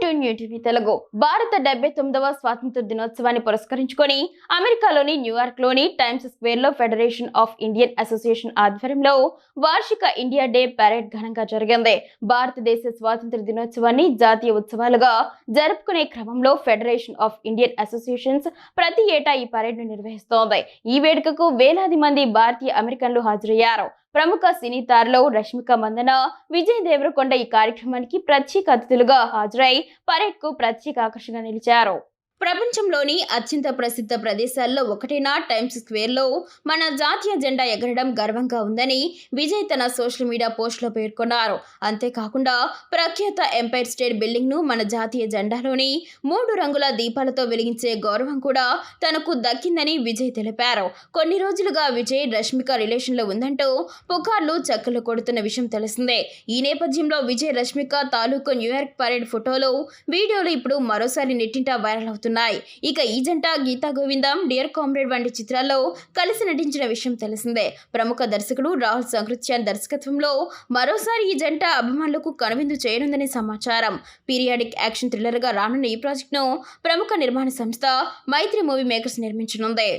To new TV Telugu. భారత 79వ స్వాతంత్ర దినోత్సవాన్ని పురస్కరించుకొని అమెరికాలోని న్యూయార్క్ లోని టైమ్స్ స్క్వేర్ లో ఫెడరేషన్ ఆఫ్ ఇండియన్ అసోసియేషన్ ఆధ్వర్యంలో వార్షిక ఇండియా డే పరేడ్ ఘనంగా జరిగింది. భారతదేశ స్వాతంత్ర దినోత్సవాన్ని జాతీయ ఉత్సవాలుగా జరుపుకునే క్రమంలో ఫెడరేషన్ ఆఫ్ ఇండియన్ అసోసియేషన్స్ ప్రతి ఏటా ఈ పరేడ్ ను నిర్వహిస్తోంది. ఈ వేడుకకు వేలాది మంది భారతీయ అమెరికన్లు హాజరయ్యారు. ప్రముఖ సినీ తారలు రష్మిక మందన, విజయ్ దేవరకొండ ఈ కార్యక్రమానికి ప్రత్యేక అతిథులుగా హాజరై పరేడ్ కు ప్రత్యేక ఆకర్షణగా నిలిచారు. ప్రపంచంలోని అత్యంత ప్రసిద్ధ ప్రదేశాల్లో ఒకటైన టైమ్స్ స్క్వేర్లో మన జాతీయ జెండా ఎగరడం గర్వంగా ఉందని విజయ్ తన సోషల్ మీడియా పోస్టులో పేర్కొన్నారు. అంతేకాకుండా ప్రఖ్యాత ఎంపైర్ స్టేట్ బిల్డింగ్ ను మన జాతీయ జెండాలోని 3 రంగుల దీపాలతో వెలిగించే గౌరవం కూడా తనకు దక్కిందని విజయ్ తెలిపారు. కొన్ని రోజులుగా విజయ్ రష్మిక రిలేషన్లో ఉందంటూ పుకార్లు చక్కర్లు కొడుతున్న విషయం తెలిసిందే. ఈ నేపథ్యంలో విజయ్ రష్మిక తాలూకు న్యూయార్క్ పరేడ్ ఫోటోలు, వీడియోలు ఇప్పుడు మరోసారి నెట్టింట వైరల్ అవుతున్నాయి. ఇక ఈ జంట గీతా గోవిందం, డియర్ కామ్రేడ్ వంటి చిత్రాల్లో కలిసి నటించిన విషయం తెలిసిందే. ప్రముఖ దర్శకుడు రాహుల్ సంకృత్యాన్ దర్శకత్వంలో మరోసారి ఈ జంట అభిమానులకు కనువిందు చేయనుందని సమాచారం. పీరియాడిక్ యాక్షన్ థ్రిల్లర్ గా రానున్న ఈ ప్రాజెక్టును ప్రముఖ నిర్మాణ సంస్థ మైత్రి మూవీ మేకర్స్ నిర్మించనుంది.